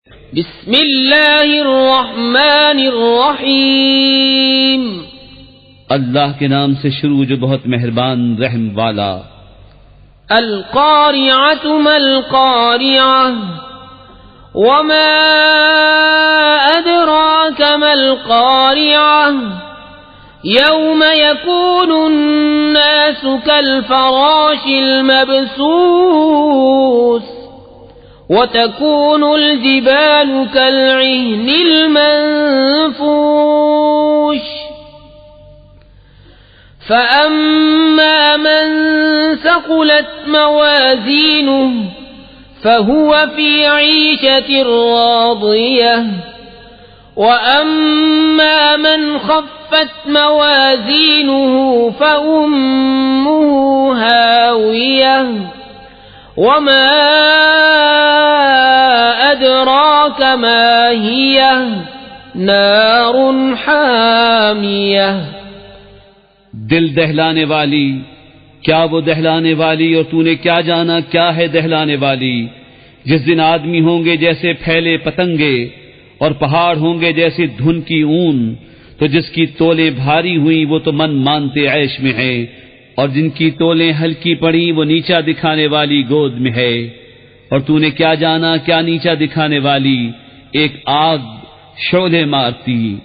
बिस्मिल्लाहिर्रहमानिर्रहीम। अल्लाह के नाम से शुरू जो बहुत मेहरबान रहम वाला। अल क़ारिअतु मल क़ारिअह वमा अदराक मल क़ारिअह यौम यकूनुन्नासु कल फ़राशिल मबसूस वतकूनुल जिबालु कलइह्निल मंफूश फ़अम्मा मन सक़ुलत मवाज़ीनुहु फ़हुव फ़ी ईशतिर राज़ियह वअम्मा मन ख़फ़्फ़त मवाज़ीनुहु फ़उम्मुहु हावियह वमा अदराक मा हियह नारुन हामियह। दिल दहलाने वाली, क्या वो दहलाने वाली, और तूने क्या जाना क्या है दहलाने वाली। जिस दिन आदमी होंगे जैसे फैले पतंगे और पहाड़ होंगे जैसे धुन की ऊन, तो जिसकी तोलें भारी हुई वो तो मन मानते ऐश में है, और जिनकी तोलें हल्की पड़ी वो नीचा दिखाने वाली गोद में है। और तूने क्या जाना क्या नीचा दिखाने वाली, एक आग शोले मारती।